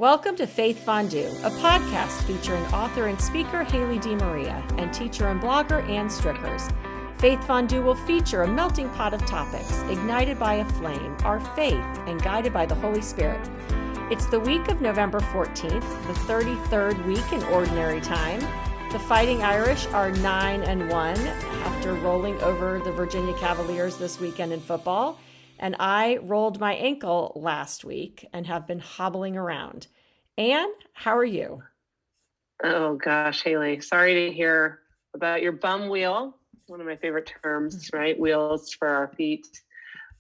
Welcome to Faith Fondue, a podcast featuring author and speaker Haley DeMaria and teacher and blogger Ann Strickers. Faith Fondue will feature a melting pot of topics ignited by a flame, our faith, and guided by the Holy Spirit. It's the week of November 14th, the 33rd week in Ordinary Time. The Fighting Irish are 9-1 after rolling over the Virginia Cavaliers this weekend in football. And I rolled my ankle last week and have been hobbling around. Ann, how are you? Oh gosh, Haley, sorry to hear about your bum wheel. One of my favorite terms, right? Wheels for our feet.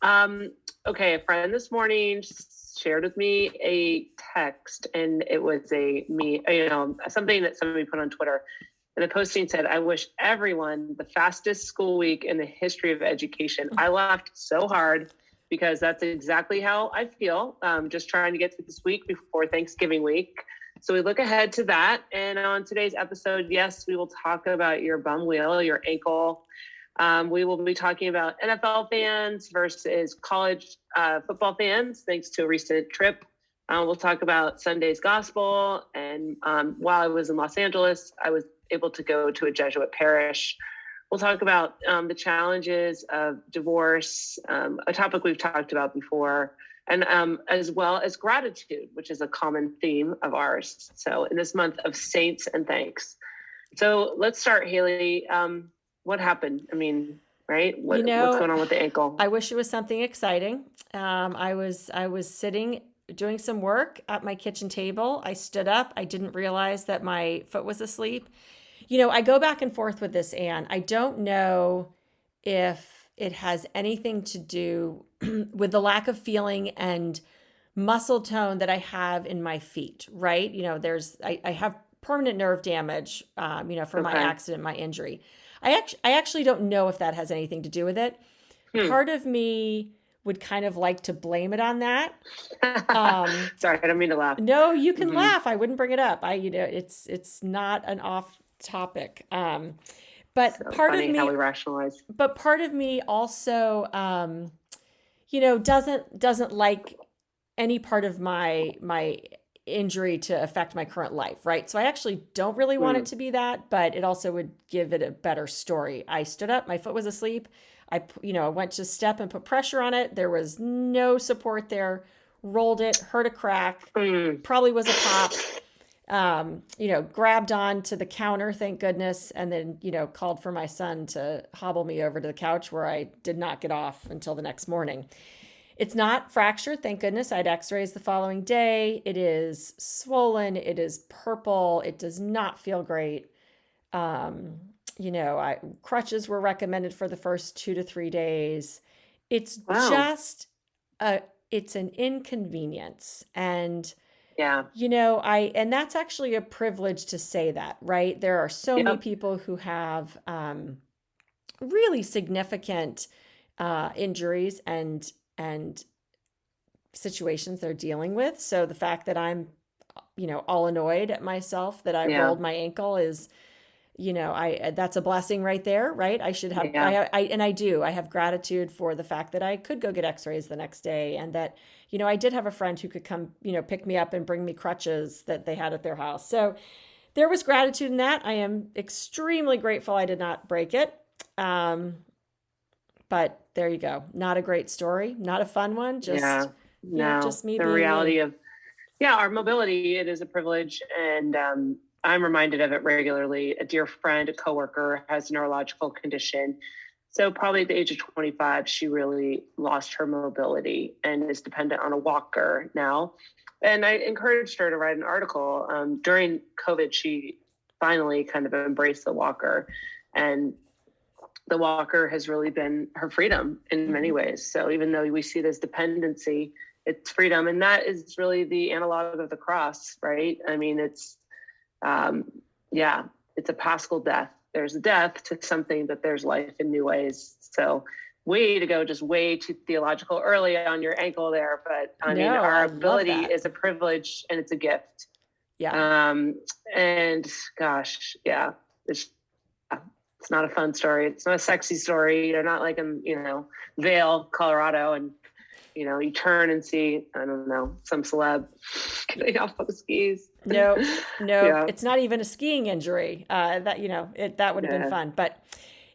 Okay, a friend this morning shared with me a text, and it was something that somebody put on Twitter. And the posting said, "I wish everyone the fastest school week in the history of education." I laughed so hard because that's exactly how I feel. Just trying to get to this week before Thanksgiving week. So we look ahead to that. And on today's episode, yes, we will talk about your bum wheel, your ankle. We will be talking about NFL fans versus college football fans, thanks to a recent trip. We'll talk about Sunday's gospel. And while I was in Los Angeles, I was able to go to a Jesuit parish. We'll talk about the challenges of divorce, a topic we've talked about before, and as well as gratitude, which is a common theme of ours. So in this month of saints and thanks. So let's start, Haley. What happened? I mean, right? What's going on with the ankle? I wish it was something exciting. I was sitting doing some work at my kitchen table. I stood up. I didn't realize that my foot was asleep. I go back and forth with this, Ann. I don't know if it has anything to do with the lack of feeling and muscle tone that I have in my feet, right? I have permanent nerve damage, from my accident, my injury. I actually don't know if that has anything to do with it. Part of me would kind of like to blame it on that. Sorry, I don't mean to laugh. No, you can laugh. I wouldn't bring it up. It's not an off topic. But so part funny of me, how we rationalize. But part of me also, doesn't like any part of my injury to affect my current life, right? So I actually don't really want it to be that, but it also would give it a better story. I stood up, my foot was asleep. I went to step and put pressure on it. There was no support there. Rolled it, heard a crack, probably was a pop. Grabbed on to the counter, thank goodness, and then, called for my son to hobble me over to the couch where I did not get off until the next morning. It's not fractured, thank goodness. I had x-rays the following day. It is swollen. It is purple. It does not feel great. Crutches were recommended for the first 2 to 3 days. It's just it's an inconvenience. And yeah. And that's actually a privilege to say that, right? There are so many people who have really significant injuries and situations they're dealing with. So the fact that I'm, all annoyed at myself that I rolled my ankle is, that's a blessing right there, right? I should have, I have gratitude for the fact that I could go get x-rays the next day, and that, I did have a friend who could come, pick me up and bring me crutches that they had at their house. So there was gratitude in that. I am extremely grateful I did not break it. But there you go. Not a great story, not a fun one. Just me. The reality of, our mobility, it is a privilege. And, I'm reminded of it regularly. A dear friend, a coworker, has a neurological condition. So probably at the age of 25, she really lost her mobility and is dependent on a walker now. And I encouraged her to write an article. During COVID, she finally kind of embraced the walker. And the walker has really been her freedom in many ways. So even though we see this dependency, it's freedom. And that is really the analog of the cross, right? I mean, it's a paschal death. There's a death to something, but there's life in new ways. So way to go, just way too theological early on your ankle there. But our ability is a privilege and it's a gift. Yeah. And gosh, it's not a fun story. It's not a sexy story. You're not like in, Vail, Colorado, and you turn and see, I don't know, some celeb getting off those skis. Nope, nope. Yeah, It's not even a skiing injury. That would have been yeah, fun, but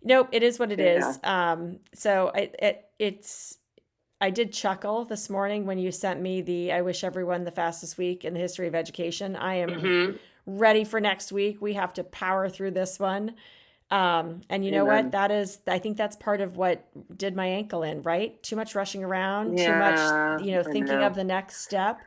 nope. It is what it yeah. is. It's. I did chuckle this morning when you sent me the "I wish everyone the fastest week in the history of education." I am Hmm. ready for next week. We have to power through this one. And you know what? Amen. That is, I think that's part of what did my ankle in, right? Too much rushing around, too much, Yeah, I thinking of know. the next step.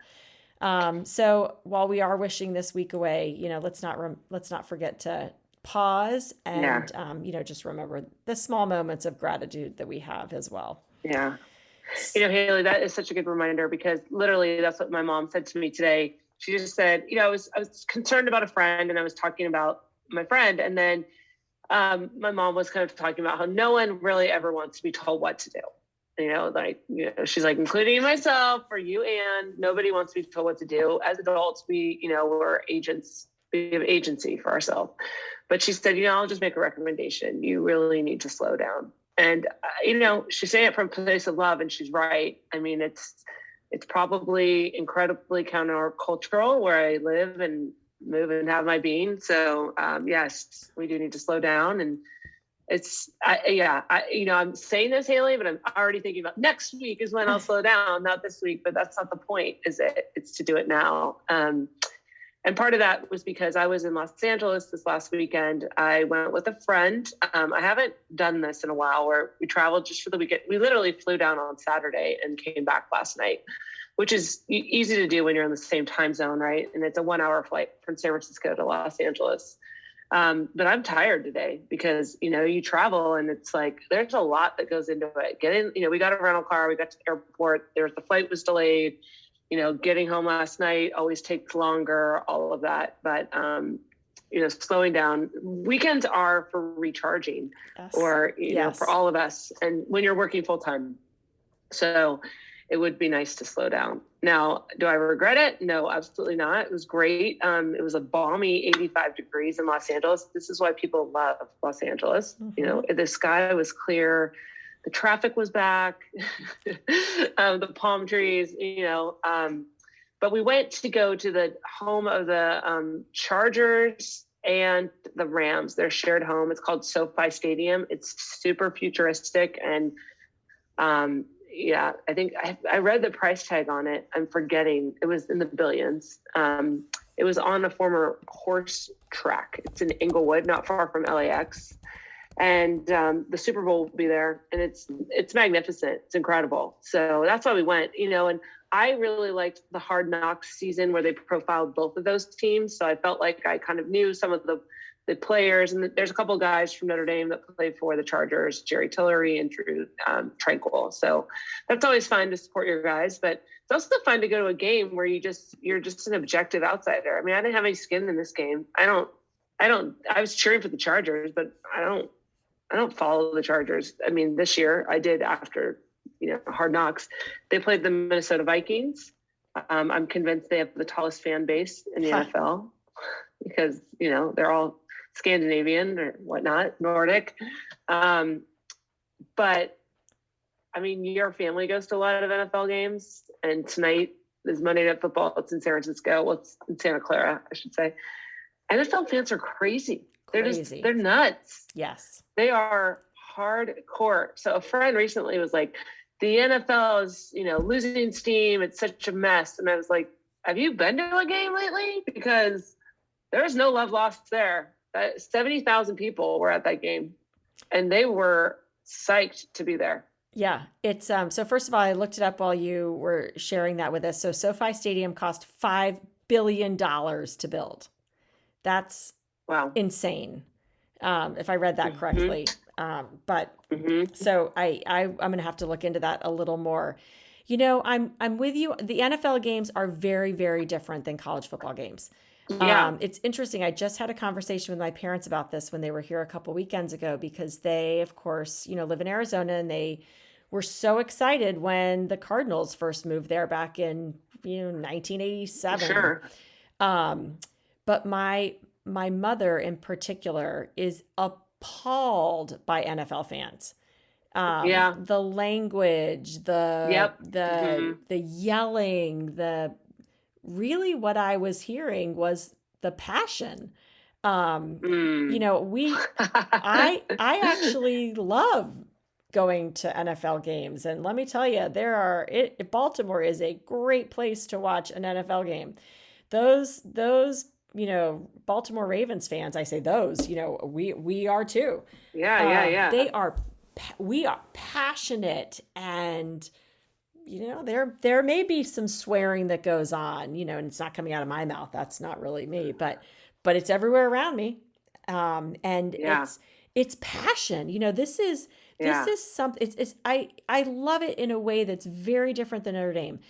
So while we are wishing this week away, let's not forget to pause Yeah, and, just remember the small moments of gratitude that we have as well. yeah. Haley, that is such a good reminder because literally that's what my mom said to me today. She just said, I was concerned about a friend and I was talking about my friend. And then my mom was kind of talking about how no one really ever wants to be told what to do. She's like, including myself or you, and nobody wants to be told what to do. As adults, we're agents. We have agency for ourselves. But she said, I'll just make a recommendation. You really need to slow down. And she's saying it from a place of love, and she's right. I mean, it's probably incredibly countercultural where I live and move and have my being. So yes, we do need to slow down. And I'm saying this, Haley, but I'm already thinking about next week is when I'll slow down, not this week. But that's not the point, is it? It's to do it now. And part of that was because I was in Los Angeles this last weekend. I went with a friend. I haven't done this in a while, where we traveled just for the weekend. We literally flew down on Saturday and came back last night, which is easy to do when you're in the same time zone, right? And it's a 1 hour flight from San Francisco to Los Angeles. But I'm tired today because, you travel and it's like, there's a lot that goes into it. We got a rental car, we got to the airport, the flight was delayed, getting home last night always takes longer, all of that. But, slowing down. Weekends are for recharging, Yes. or, for Yes. all of us. And when you're working full time. So it would be nice to slow down. Now, do I regret it? No, absolutely not. It was great. It was a balmy 85 degrees in Los Angeles. This is why people love Los Angeles. Mm-hmm. The sky was clear. The traffic was back. The palm trees, but we went to go to the home of the Chargers and the Rams, their shared home. It's called SoFi Stadium. It's super futuristic. And I think I read the price tag on it. I'm forgetting. It was in the billions. It was on a former horse track. It's in Inglewood, not far from LAX. And the Super Bowl will be there, and it's magnificent. It's incredible. So that's why we went, and I really liked the Hard Knocks season where they profiled both of those teams. So I felt like I kind of knew some of the players, and there's a couple of guys from Notre Dame that played for the Chargers, Jerry Tillery and Drew Tranquil. So that's always fun to support your guys, but it's also fun to go to a game where you're just an objective outsider. I mean, I didn't have any skin in this game. I was cheering for the Chargers, but I don't follow the Chargers. I mean, this year I did after, Hard Knocks. They played the Minnesota Vikings. I'm convinced they have the tallest fan base in the NFL because, they're all Scandinavian or whatnot, Nordic. But I mean, your family goes to a lot of NFL games, and tonight is Monday Night Football. It's in San Francisco. Well, it's in Santa Clara, I should say. NFL fans are crazy. Crazy. They're nuts. Yes. They are hardcore. So a friend recently was like, the NFL is, losing steam. It's such a mess. And I was like, have you been to a game lately? Because there's no love lost there. 70,000 people were at that game, and they were psyched to be there. Yeah, it's so first of all, I looked it up while you were sharing that with us. So SoFi Stadium cost $5 billion to build. That's Wow. insane. If I read that correctly. But so I'm going to have to look into that a little more. I'm with you. The NFL games are very, very different than college football games. Yeah. It's interesting. I just had a conversation with my parents about this when they were here a couple weekends ago, because they, of course, live in Arizona, and they were so excited when the Cardinals first moved there back in, 1987. Sure. But my mother in particular is appalled by NFL fans. Yeah. The language, the Yep. the yelling, the really what I was hearing was the passion. Um, you Mm. know, I actually love going to NFL games, and let me tell you, Baltimore is a great place to watch an NFL game. Those Baltimore Ravens fans, I say those, we are too. Yeah, yeah, yeah. They are we are passionate, and there may be some swearing that goes on, and it's not coming out of my mouth. That's not really me, but it's everywhere around me. And Yeah, it's passion. This yeah. is something. I love it in a way that's very different than Notre Dame.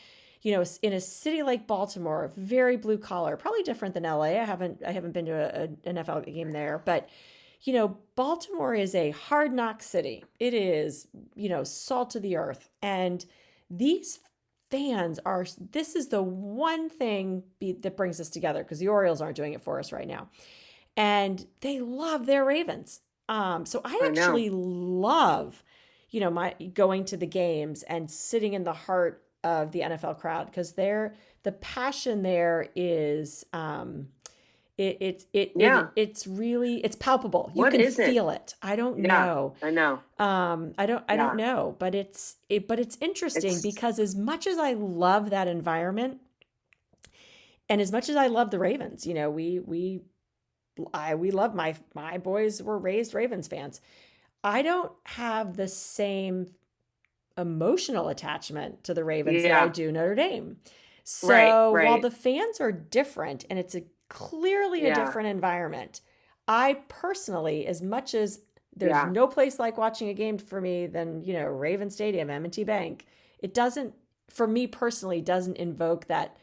In a city like Baltimore, very blue collar, probably different than LA. I haven't been to an NFL game there, but Baltimore is a hard knock city. It is, salt of the earth. And these fans are, this is the one thing that brings us together, because the Orioles aren't doing it for us right now. And they love their Ravens. So I I know. actually love, my going to the games and sitting in the heart of the NFL crowd, because the passion there is, Yeah. it's really, it's palpable. You What can is it? feel it. I don't Yeah, know. I know. I don't Yeah. know, but it's interesting, It's because as much as I love that environment, and as much as I love the Ravens, we love, my boys were raised Ravens fans. I don't have the same emotional attachment to the Ravens that I yeah. do Notre Dame. Right, So while right. the fans are different, and it's clearly a Yeah, different environment, I personally, as much as there's yeah. no place like watching a game for me than, Raven Stadium, M&T Bank, it doesn't, for me personally, doesn't invoke that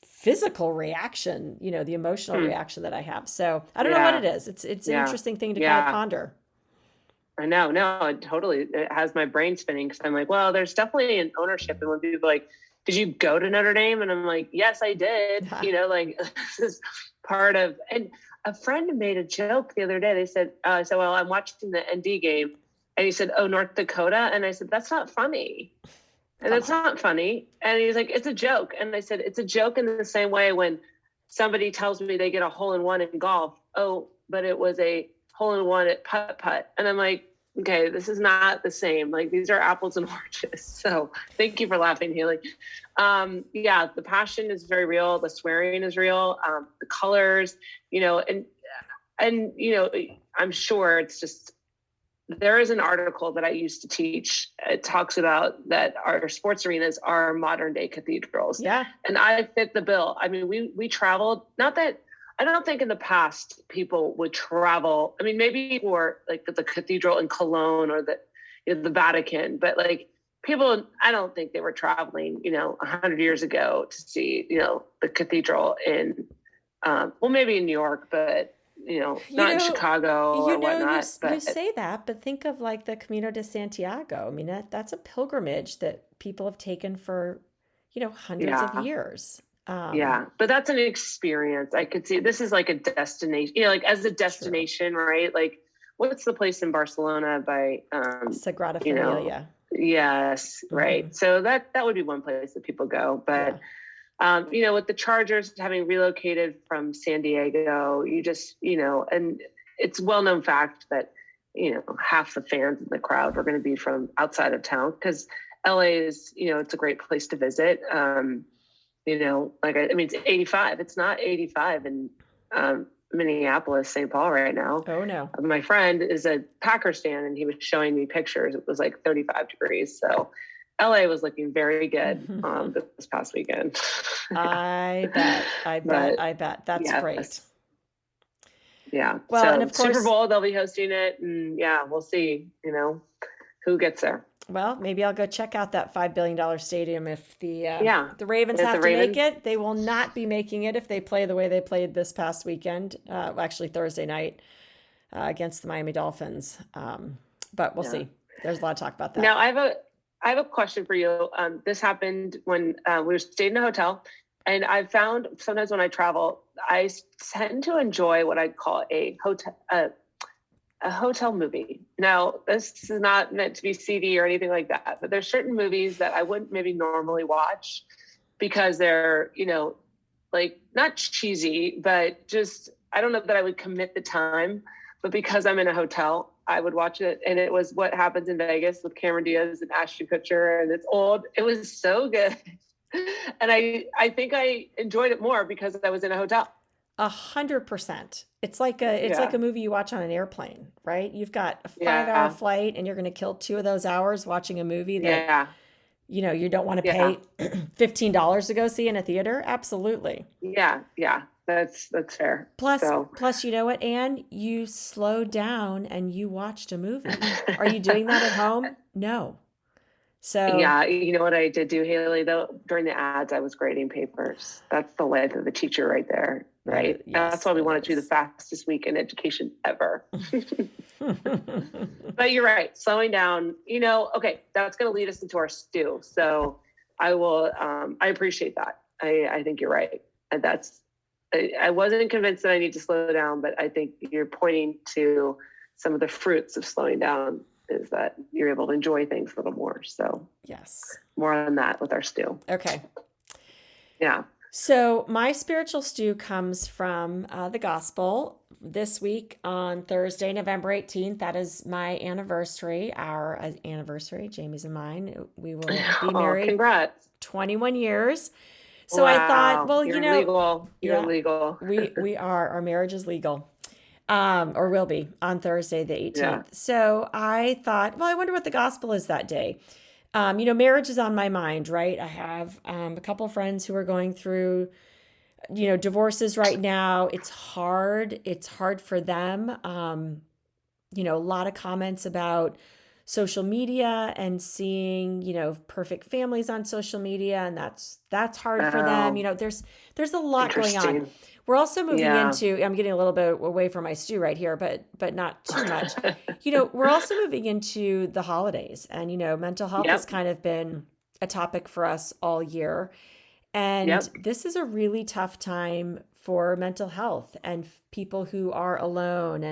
physical reaction, the emotional Hmm. reaction that I have. So I don't know what it Yeah, is. It's an yeah, interesting thing to kind of yeah. ponder. I know. No, it has my brain spinning, because I'm like, well, there's definitely an ownership. And when people are like, did you go to Notre Dame? And I'm like, yes, I did. Like, this is part of, and a friend made a joke the other day. They said, well, I'm watching the ND game. And he said, oh, North Dakota. And I said, that's not funny. And Come it's on. not funny. And he's like, it's a joke. And I said, it's a joke in the same way when somebody tells me they get a hole in one in golf. Oh, but it was a hole in one at putt putt. And I'm like, okay, this is not the same. Like, these are apples and oranges. So thank you for laughing, Haley. Yeah, the passion is very real. The swearing is real. The colors, and I'm sure it's just, there is an article that I used to teach. It talks about that our sports arenas are modern day cathedrals. Yeah. And I fit the bill. I mean, we traveled, not that, I don't think in the past people would travel. I mean, maybe for like the cathedral in Cologne or the Vatican, but like people, I don't think they were traveling, 100 years ago to see, the cathedral in, well, maybe in New York, but You not in know, Chicago or you whatnot. you But say that, but think of like the Camino de Santiago. I mean, that's a pilgrimage that people have taken for, hundreds of yeah, years. yeah, but that's an experience. I could see this is like a destination, like as a True. destination, right? Like, what's the place in Barcelona by, Sagrada you know, Familia. yes, Hmm. right. So that would be one place that people go. Yeah. But, with the Chargers having relocated from San Diego, you just, and it's well known fact that, half the fans in the crowd were going to be from outside of town, because LA is, it's a great place to visit. Like, I mean, it's 85. It's not 85 in Minneapolis, St. Paul right now. Oh no. My friend is a Packers fan, and he was showing me pictures. It was like 35 degrees. So LA was looking very good this past weekend. Yeah. I bet. I bet. But I bet. That's great. yes, yeah. Well, and So of Super course, Bowl, they'll be hosting it. And yeah, we'll see, who gets there. well, maybe I'll go check out that $5 billion stadium if Yeah. the Ravens At the have to make Ravens. it. They will not be making it if they play the way they played this past weekend, actually Thursday night, against the Miami Dolphins. But we'll Yeah. see. There's a lot of talk about that. Now I have a question for you. This happened when we were staying in a hotel, and I found sometimes when I travel, I tend to enjoy what I call a hotel movie. Now, this is not meant to be seedy or anything like that, but there's certain movies that I wouldn't maybe normally watch because they're, like not cheesy, but just, I don't know that I would commit the time, but because I'm in a hotel, I would watch it. And it was What Happens in Vegas with Cameron Diaz and Ashton Kutcher. And it's old. It was so good. And I think I enjoyed it more because I was in a hotel. 100%. It's like a movie you watch on an airplane, right? You've got a 5 hour Yeah. flight and you're going to kill 2 of those hours watching a movie that, Yeah. you don't want to Yeah. pay $15 to go see in a theater. Absolutely. Yeah. Yeah. That's fair. Plus, So, plus, you know what, Anne? You slowed down and you watched a movie. Are you doing that at home? No. So, yeah, you know what I did do, Haley, though? During the ads, I was grading papers. That's the life of a teacher right there, right? That's yes, why we it wanted to do the is. fastest week in education ever. But you're right, slowing down, okay, that's going to lead us into our stew. So I appreciate that. I think you're right. And I wasn't convinced that I need to slow down, but I think you're pointing to some of the fruits of slowing down is that you're able to enjoy things a little more. So Yes. more on that with our stew. Okay. Yeah. So my spiritual stew comes from the gospel this week on Thursday, November 18th. That is my anniversary, our anniversary, Jamie's and mine. We will be married Congrats. 21 years. So Wow. I thought, well, You're legal. You're yeah, legal. we are. Our marriage is legal, or will be on Thursday the 18th. Yeah. So I thought, well, I wonder what the gospel is that day. Marriage is on my mind, right? I have a couple friends who are going through, divorces right now. It's hard. It's hard for them. A lot of comments about social media and seeing, perfect families on social media, and that's hard for them. Oh, There's a lot going on. interesting. We're also moving Yeah. into, I'm getting a little bit away from my stew right here, but not too much. We're also moving into the holidays, and mental health has Yep. kind of been a topic for us all year. And Yep. this is a really tough time for mental health and people who are alone.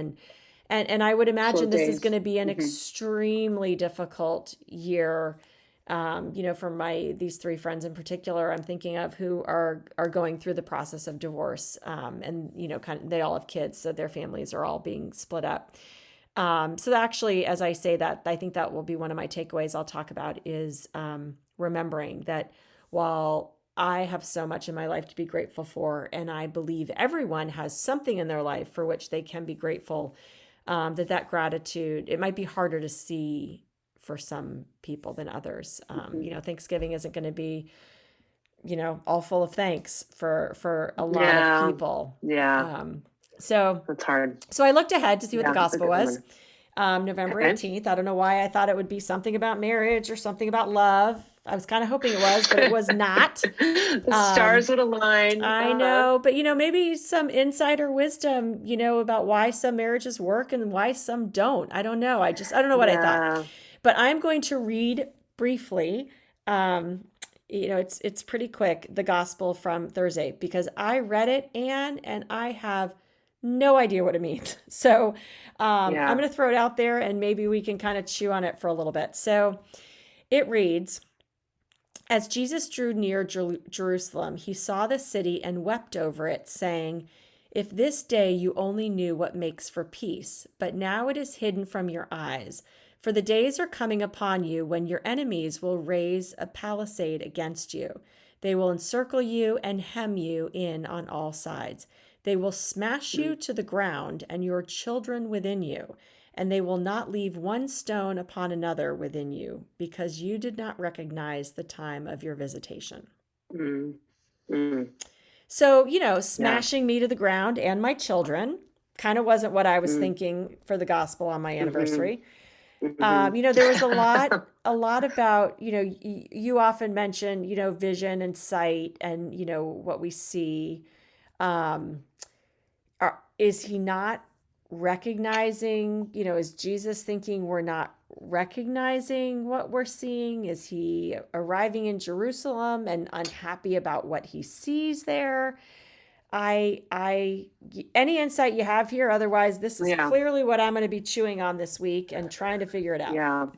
And I would imagine Slow this is going days. to be an Mhm. extremely difficult year. For these three friends in particular, I'm thinking of who are going through the process of divorce, and kind of they all have kids, so their families are all being split up. So actually, as I say that, I think that will be one of my takeaways I'll talk about is remembering that while I have so much in my life to be grateful for, and I believe everyone has something in their life for which they can be grateful, that gratitude, it might be harder to see for some people than others. Thanksgiving isn't going to be, all full of thanks for a lot of Yeah. people. Yeah. So That's hard. I looked ahead to see what the Yeah. That's a gospel good was. one. November Okay. 18th. I don't know why I thought it would be something about marriage or something about love. I was kind of hoping it was, but it was not. The stars would align. I know, but maybe some insider wisdom, about why some marriages work and why some don't. I don't know. I don't know what I thought. Yeah. But I'm going to read briefly. It's pretty quick, the gospel from Thursday, because I read it, and I have no idea what it means. So I'm Yeah. going to throw it out there, and maybe we can kind of chew on it for a little bit. So it reads, as Jesus drew near Jerusalem, he saw the city and wept over it, saying, if this day you only knew what makes for peace, but now it is hidden from your eyes. For the days are coming upon you when your enemies will raise a palisade against you. They will encircle you and hem you in on all sides. They will smash you to the ground and your children within you, and they will not leave one stone upon another within you, because you did not recognize the time of your visitation. Mm. Mm. So, smashing me to the ground and my children kind of wasn't what I was thinking for the gospel on my anniversary. There was a lot about, you often mention, vision and sight and, what we see. Is he not recognizing, is Jesus thinking we're not recognizing what we're seeing? Is he arriving in Jerusalem and unhappy about what he sees there? Any insight you have here? Otherwise, this is clearly what I'm going to be chewing on this week and trying to figure it out. Yeah.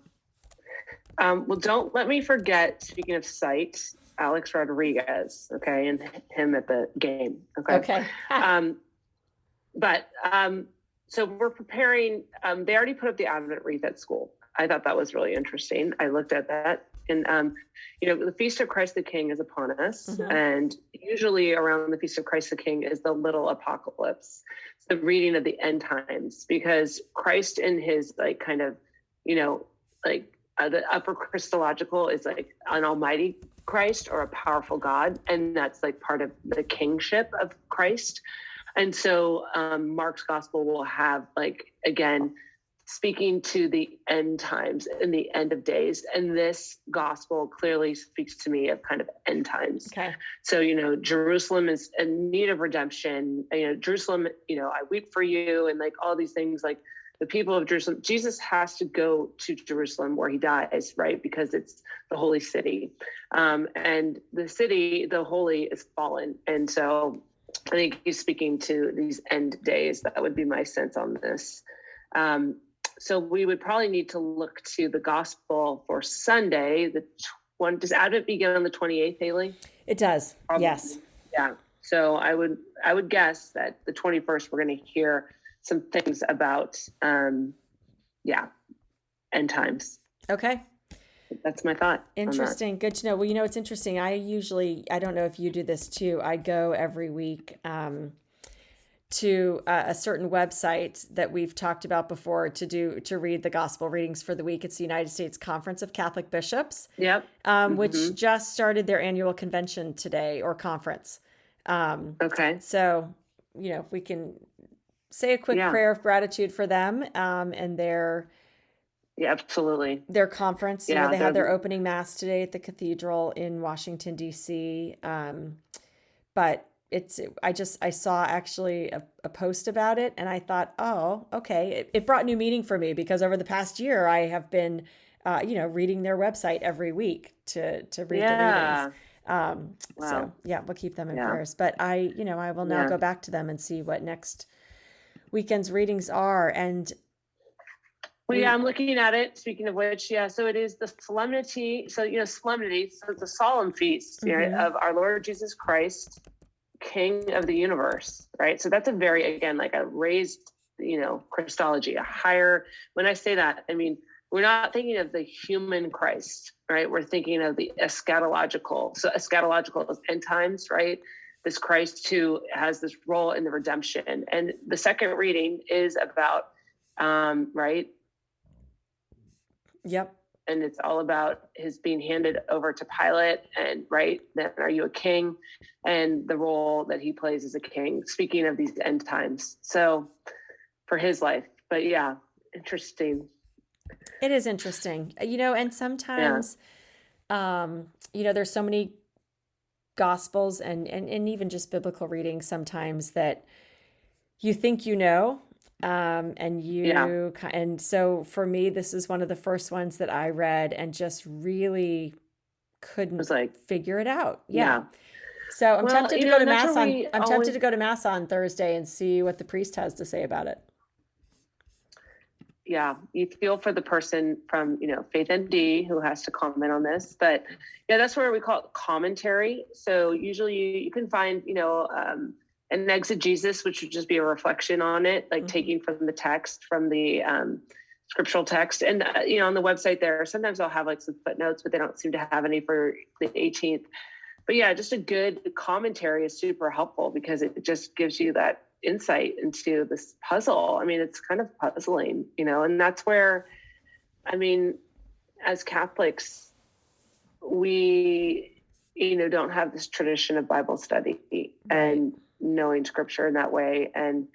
Well, don't let me forget, speaking of sight, Alex Rodriguez, okay, and him at the game, okay. Okay. Um, but so we're preparing. They already put up the Advent wreath at school. I thought that was really interesting. I looked at that, and the Feast of Christ the King is upon us, and usually around the Feast of Christ the King is the little apocalypse. It's the reading of the end times, because Christ in his like kind of, the upper Christological is like an almighty Christ or a powerful God, and that's like part of the kingship of Christ. And so Mark's gospel will have, like, again, speaking to the end times and the end of days. And this gospel clearly speaks to me of kind of end times. Okay. So, Jerusalem is in need of redemption. Jerusalem, I weep for you, and like all these things, like the people of Jerusalem. Jesus has to go to Jerusalem where he dies, right? Because it's the holy city. And the city, the holy, is fallen. And so I think he's speaking to these end days. That would be my sense on this. So we would probably need to look to the gospel for Sunday. Does Advent begin on the 28th, Haley? It does. Probably. Yes. Yeah. So I would guess that the 21st, we're going to hear some things about, end times. Okay. That's my thought. Interesting. Good to know. Well, it's interesting. I don't know if you do this too. I go every week to a certain website that we've talked about before to read the gospel readings for the week. It's the United States Conference of Catholic Bishops. Yep. Which just started their annual convention today, or conference. Okay. So, if we can say a quick prayer of gratitude for them and their absolutely. Their conference. They had their opening mass today at the cathedral in Washington, D.C. But I saw actually a post about it, and I thought, oh, okay. It brought new meaning for me, because over the past year I have been, reading their website every week to read the readings. Wow. So we'll keep them in prayers. But I will now go back to them and see what next weekend's readings are. And I'm looking at it. Speaking of which, so it is the solemnity. So, solemnity. So it's a solemn feast of our Lord Jesus Christ, King of the universe, right? So that's a very, again, like a raised, Christology, a higher. When I say that, I mean, we're not thinking of the human Christ, right? We're thinking of the eschatological. So eschatological is end times, right? This Christ who has this role in the redemption. And the second reading is about, right? Yep. And it's all about his being handed over to Pilate, and right, then are you a king? And the role that he plays as a king, speaking of these end times. So for his life, but interesting. It is interesting, and sometimes, there's so many gospels and even just biblical readings sometimes that you think, and so for me, this is one of the first ones that I read and just really couldn't figure it out. Yeah. So I'm tempted to go to mass tempted to go to mass on Thursday and see what the priest has to say about it. Yeah, you feel for the person from, Faith MD who has to comment on this, but that's where we call it commentary. So usually you can find, an exegesis, which would just be a reflection on it, like taking from the text, from the scriptural text. And, on the website there, sometimes I'll have like some footnotes, but they don't seem to have any for the 18th. But just a good commentary is super helpful, because it just gives you that insight into this puzzle. I mean, it's kind of puzzling, and that's where, as Catholics, we, don't have this tradition of Bible study and knowing scripture in that way. And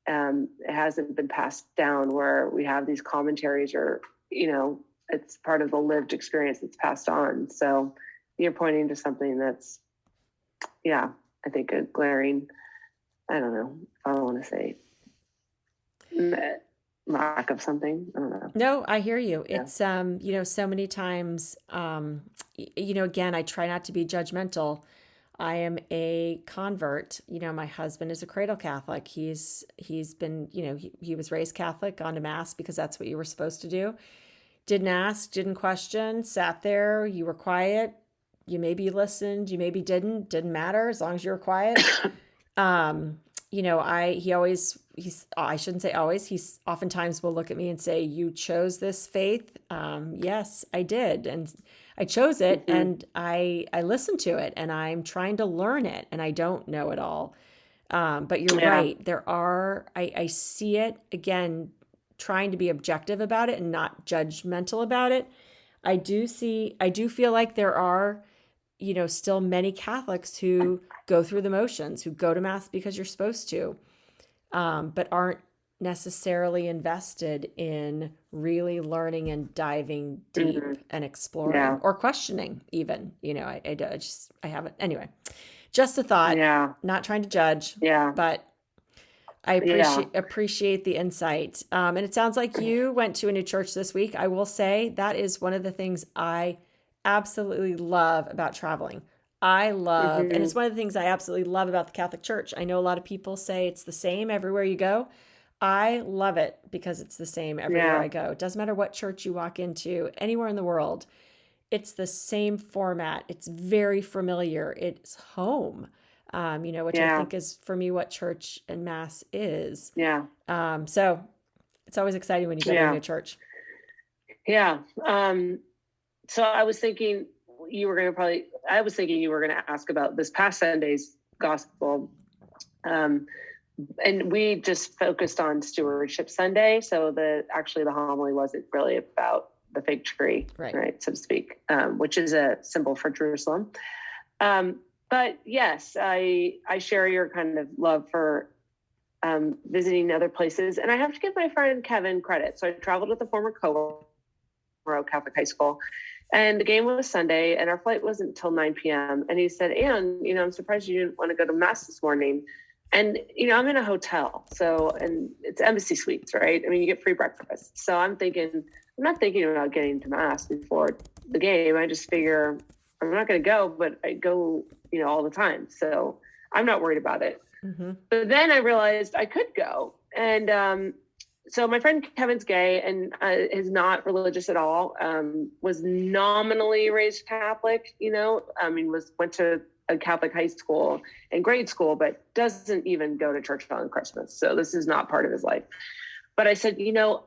it hasn't been passed down where we have these commentaries, or, it's part of the lived experience that's passed on. So you're pointing to something that's, I think a glaring, I don't know if I don't want to say lack of something. I don't know. No, I hear you. It's, so many times, again, I try not to be judgmental. I am a convert. My husband is a cradle Catholic. He's been, he was raised Catholic, gone to mass because that's what you were supposed to do. Didn't ask, didn't question, sat there. You were quiet, You maybe listened, you maybe didn't matter as long as you were quiet. I shouldn't say always, he's oftentimes will look at me and say, you chose this faith. Yes, I did. And I chose it, Mhm. and I listened to it, and I'm trying to learn it, and I don't know it all. But you're Yeah. right. I see it again, trying to be objective about it and not judgmental about it. I do feel like there are, still many Catholics who go through the motions, who go to mass because you're supposed to, but aren't necessarily invested in really learning and diving deep Mhm. and exploring Yeah. or questioning even. I haven't. Anyway, just a thought, Yeah. not trying to judge, Yeah. but I Yeah. appreciate the insight. And it sounds like you went to a new church this week. I will say that is one of the things I absolutely love about traveling. And it's Mhm. one of the things I absolutely love about the Catholic Church. I know a lot of people say it's the same everywhere you go. I love it because it's the same everywhere Yeah. I go. It doesn't matter what church you walk into, anywhere in the world, it's the same format. It's very familiar. It's home, which I Yeah. think is for me what church and mass is. Yeah. So it's always exciting when you go to a Yeah. new church. Yeah. So I was thinking you were going to ask about this past Sunday's gospel. Um, and we just focused on Stewardship Sunday. So the homily wasn't really about the fig tree, Right. right, so to speak, which is a symbol for Jerusalem. But yes, I share your kind of love for visiting other places. And I have to give my friend Kevin credit. So I traveled with a former coworker at Catholic high school, and the game was Sunday, and our flight wasn't until 9 p.m. And he said, Anne, I'm surprised you didn't want to go to mass this morning. And, I'm in a hotel. So, and it's embassy suites, right? I mean, you get free breakfast. So I'm not thinking about getting to mass before the game. I just figure I'm not going to go, but I go, all the time. So I'm not worried about it. Mm-hmm. But then I realized I could go. And so my friend Kevin's gay and is not religious at all. Was nominally raised Catholic, went to a Catholic high school and grade school, but doesn't even go to church on Christmas. So this is not part of his life. But I said,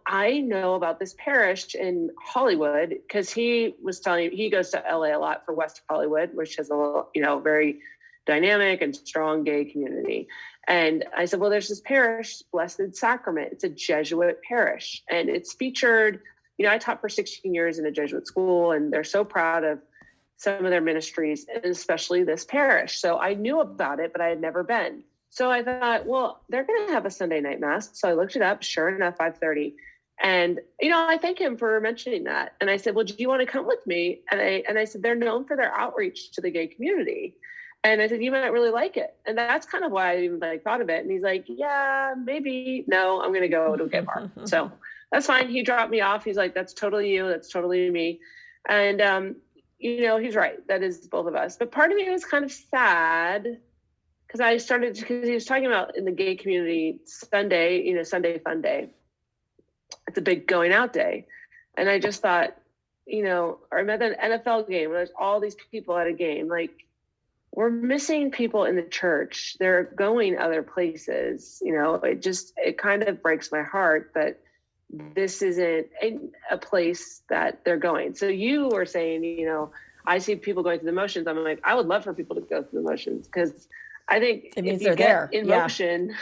I know about this parish in Hollywood because he was telling me he goes to LA a lot for West Hollywood, which has a very dynamic and strong gay community. And I said, well, there's this parish, Blessed Sacrament. It's a Jesuit parish. And it's featured, I taught for 16 years in a Jesuit school, and they're so proud of some of their ministries, and especially this parish. So I knew about it, but I had never been. So I thought, well, they're going to have a Sunday night mass. So I looked it up, sure enough, 5:30. And, I thank him for mentioning that. And I said, well, do you want to come with me? And I said, they're known for their outreach to the gay community. And I said, you might really like it. And that's kind of why I even thought of it. And he's like, yeah, maybe. No, I'm going to go to a gay bar. So that's fine. He dropped me off. He's like, that's totally you. That's totally me. And, he's right. That is both of us. But part of me was kind of sad because he was talking about in the gay community Sunday, Sunday fun day. It's a big going out day. And I just thought, or I'm at an NFL game where there's all these people at a game. Like, we're missing people in the church. They're going other places. It kind of breaks my heart that this isn't a place that they're going. So you were saying, I see people going through the motions. I'm like, I would love for people to go through the motions because I think It means if you they're get there. in Yeah. motion,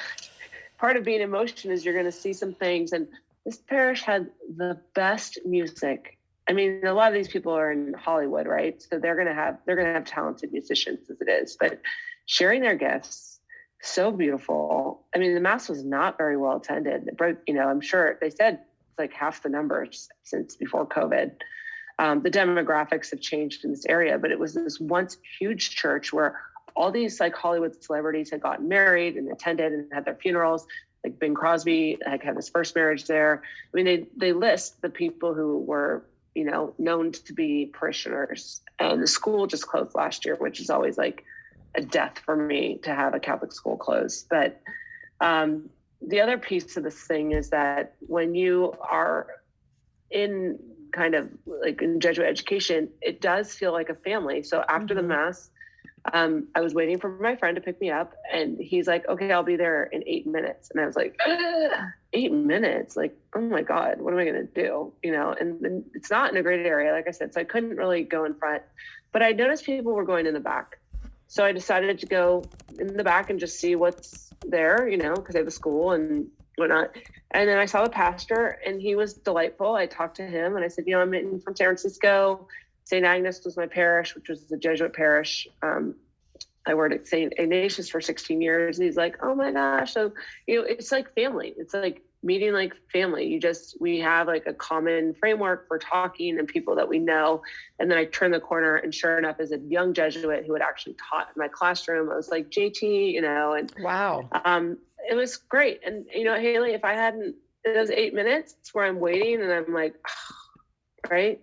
part of being in motion is you're going to see some things. And this parish had the best music. I mean, a lot of these people are in Hollywood, right? So they're going to have talented musicians as it is, but sharing their gifts, so beautiful. I mean, the mass was not very well attended. It broke, I'm sure they said it's like half the numbers since before COVID. The demographics have changed in this area, but it was this once huge church where all these like Hollywood celebrities had gotten married and attended and had their funerals. Like Bing Crosby had his first marriage there. I mean, they list the people who were, known to be parishioners. And the school just closed last year, which is always like a death for me to have a Catholic school close. But the other piece of this thing is that when you are in kind of like in Jesuit education, it does feel like a family. So after the mass, I was waiting for my friend to pick me up, and he's like, okay, I'll be there in 8 minutes. And I was like, 8 minutes? Like, oh my God, what am I going to do? And it's not in a great area, like I said, so I couldn't really go in front, but I noticed people were going in the back. So I decided to go in the back and just see what's there, because I have a school and whatnot. And then I saw the pastor, and he was delightful. I talked to him, and I said, I'm in from San Francisco. St. Agnes was my parish, which was the Jesuit parish. I worked at St. Ignatius for 16 years. And he's like, oh my gosh. So, it's like family. It's like meeting like family. We have like a common framework for talking and people that we know. And then I turned the corner, and sure enough, as a young Jesuit who had actually taught in my classroom, I was like, JT, and Wow. It was great. And, Haley, if I hadn't, those 8 minutes where I'm waiting and I'm like, right.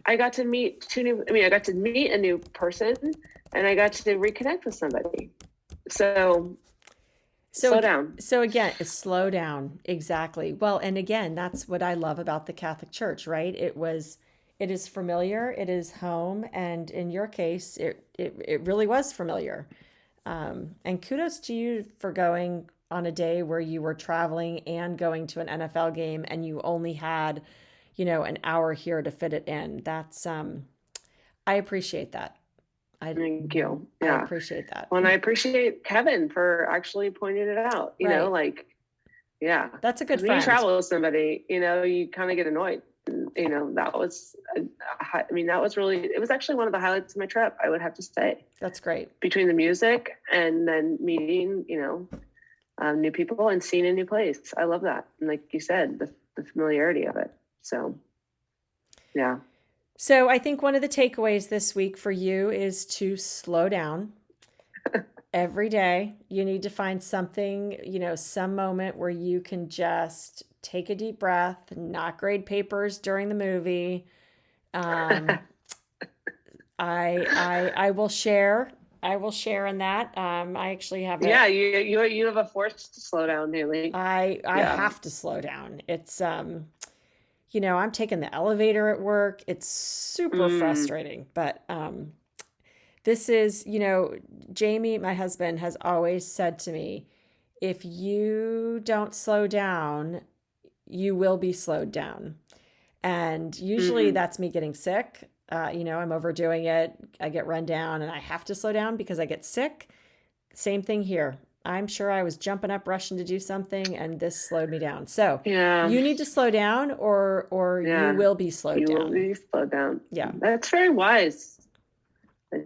I got to meet I got to meet a new person, and I got to reconnect with somebody. So slow down. So again, slow down. Exactly. Well, and again, that's what I love about the Catholic Church, right? It is familiar, it is home, and in your case, it really was familiar. And kudos to you for going on a day where you were traveling and going to an NFL game, and you only had an hour here to fit it in. That's, I appreciate that. Thank you. I Yeah. appreciate that. Well, and I appreciate Kevin for actually pointing it out, yeah. That's a good when friend. you travel with somebody, you kind of get annoyed. That was, it was actually one of the highlights of my trip, I would have to say. That's great. Between the music and then meeting, new people and seeing a new place. I love that. And like you said, the familiarity of it. So, yeah. So I think one of the takeaways this week for you is to slow down. Every day, you need to find something, some moment where you can just take a deep breath, not grade papers during the movie. I will share. I will share in that. I actually have. You have a force to slow down, Haley. I have to slow down. It's I'm taking the elevator at work. It's super frustrating, but this is, Jamie, my husband, has always said to me, if you don't slow down, you will be slowed down. And usually that's me getting sick. I'm overdoing it. I get run down and I have to slow down because I get sick. Same thing here. I'm sure I was jumping up, rushing to do something, and this slowed me down. So you need to slow down or you will be slowed down. You will be slowed down. Yeah. That's very wise,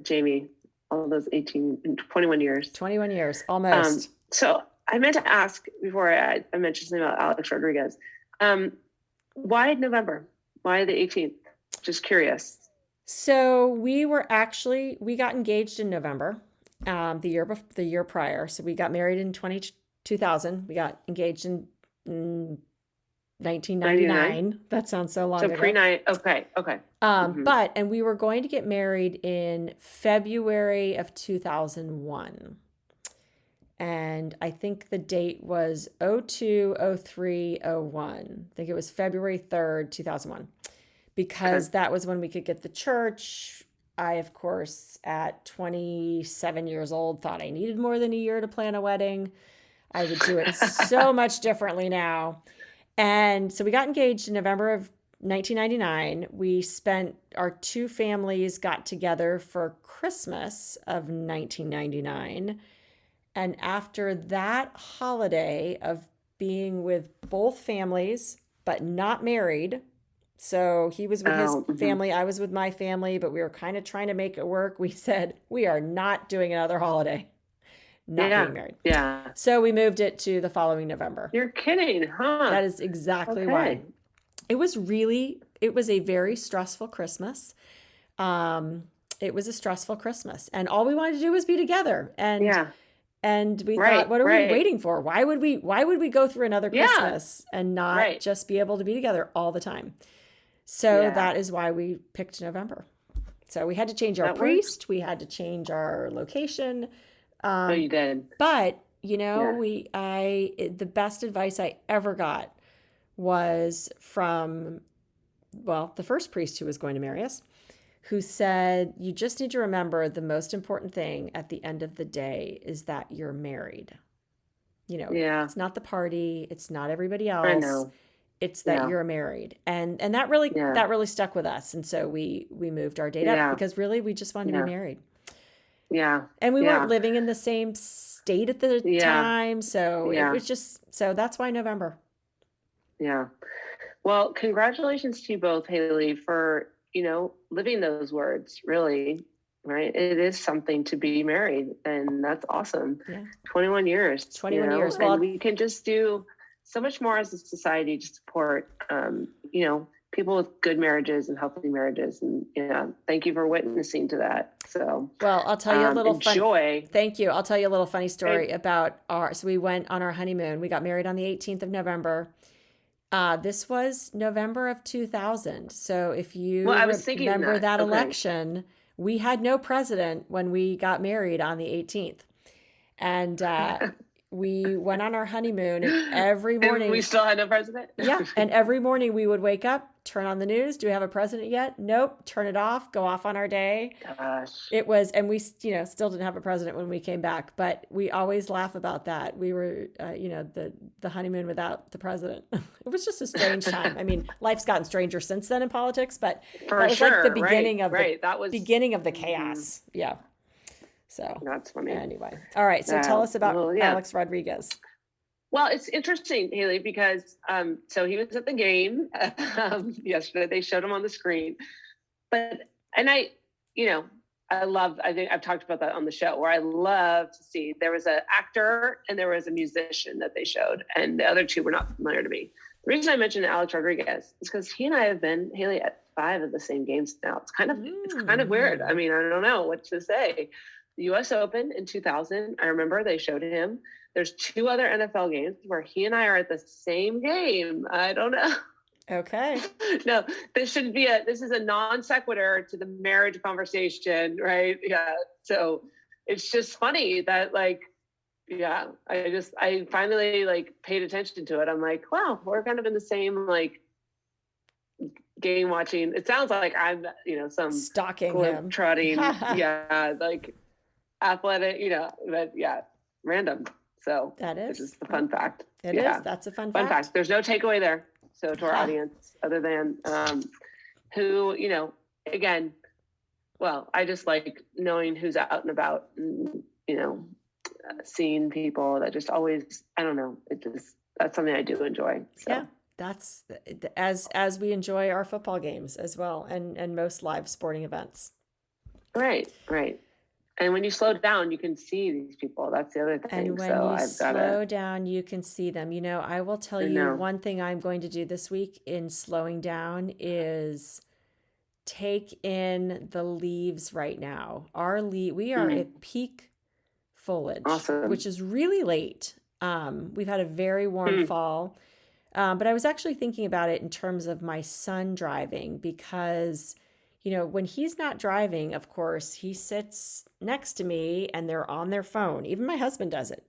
Jamie, all those 21 years. 21 years, almost. So I meant to ask before I mentioned something about Alex Rodriguez. Why November? Why the 18th? Just curious. So we got engaged in November, the year prior. So we got married in 2000. We got engaged in 1999. That sounds so long ago. So pre-9. Okay. And we were going to get married in February of 2001. And I think the date was 02, 03, 01. I think it was February 3rd, 2001. Because that was when we could get the church. I, of course, at 27 years old, thought I needed more than a year to plan a wedding. I would do it so much differently now. And so we got engaged in November of 1999. Our two families got together for Christmas of 1999. And after that holiday of being with both families, but not married, so he was with his family, I was with my family, but we were kind of trying to make it work. We said, we are not doing another holiday, being married. Yeah. So we moved it to the following November. You're kidding, huh? That is exactly why. It was a very stressful Christmas. It was a stressful Christmas, and all we wanted to do was be together. And we thought, what are we waiting for? Why would we go through another Christmas and not just be able to be together all the time? So that is why we picked November. So we had to change our priest. We had to change our location. Oh, you did. But, the best advice I ever got was from the first priest who was going to marry us, who said, you just need to remember the most important thing at the end of the day is that you're married. Yeah, It's not the party. It's not everybody I else. know. It's that Yeah, you're married. And yeah, that really stuck with us. And so we moved our date up yeah, because really we just wanted to be yeah, married. yeah, And we weren't yeah, living in the same state at the yeah, time. So it yeah, was just, so that's why November. yeah. Well, congratulations to you both, Haley, for, living those words, really, right? It is something to be married, and that's awesome. Yeah. 21 years, 21 years. and Well, we can just do so much more as a society to support, people with good marriages and healthy marriages. And thank you for witnessing to that. So, I'll tell you a little enjoy. Thank you. I'll tell you a little funny story about so we went on our honeymoon. We got married on the 18th of November. This was November of 2000. So if you Well, I was thinking remember that okay. election, we had no president when we got married on the 18th. And we went on our honeymoon, and every morning. And we still had no president? Yeah. And every morning we would wake up, turn on the news. Do we have a president yet? Nope. Turn it off, go off on our day. Gosh. It was, and we, still didn't have a president when we came back, but we always laugh about that. We were, the honeymoon without the president. It was just a strange time. I mean, life's gotten stranger since then in politics, but For that was sure, like the beginning of that was beginning of the chaos. Yeah. So that's funny. Anyway. All right. So tell us about Alex Rodriguez. Well, it's interesting, Haley, because so he was at the game yesterday. They showed him on the screen, I think I've talked about that on the show, where I love to see, there was an actor and there was a musician that they showed, and the other two were not familiar to me. The reason I mentioned Alex Rodriguez is because he and I have been, Haley, at 5 of the same games now. It's kind of weird. I mean, I don't know what to say. The US Open in 2000, I remember they showed him. There's 2 other NFL games where he and I are at the same game. I don't know. Okay. No, this is a non sequitur to the marriage conversation, right? Yeah. So it's just funny that I finally paid attention to it. I'm like, wow, we're kind of in the same game watching. It sounds like I'm, some stalking him, trotting, athletic, but random. So that is just a fun fact. It is. That's a fun fact. There's no takeaway there. So to our audience, other than who, again, I just like knowing who's out and about, and, seeing people that just always, I don't know, that's something I do enjoy. So. Yeah, that's as we enjoy our football games as well, and most live sporting events. Right. And when you slow down, you can see these people. That's the other thing. And when you slow down, you can see them. I will tell you one thing I'm going to do this week in slowing down is take in the leaves right now. We are at peak foliage, awesome. Which is really late. We've had a very warm fall. But I was actually thinking about it in terms of my son driving, because when he's not driving, of course, he sits next to me and they're on their phone. Even my husband does it.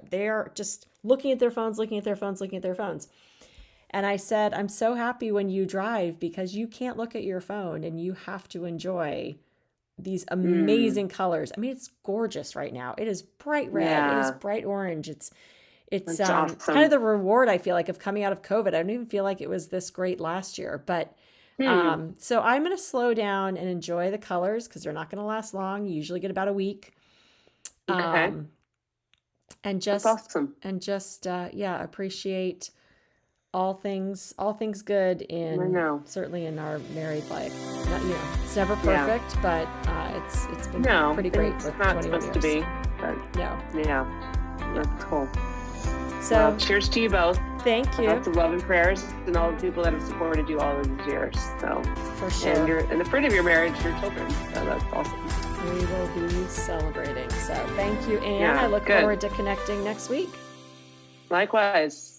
They're just looking at their phones. And I said, I'm so happy when you drive, because you can't look at your phone and you have to enjoy these amazing colors. I mean, it's gorgeous right now. It is bright red. Yeah. It is bright orange. It's awesome. Kind of the reward, I feel like, of coming out of COVID. I don't even feel like it was this great last year, but so I'm going to slow down and enjoy the colors, because they're not going to last long. You usually get about a week. Okay. And just, that's awesome. And just, appreciate all things good certainly in our married life. It's never perfect, but it's been pretty great for 21 years. It's not supposed to be, but no. Yeah, that's cool. So cheers to you both. Thank you. Lots of love and prayers, and all the people that have supported you all these years. So for sure. And the fruit of your marriage, your children. So that's awesome. We will be celebrating. So thank you, Anne. I look forward to connecting next week. Likewise.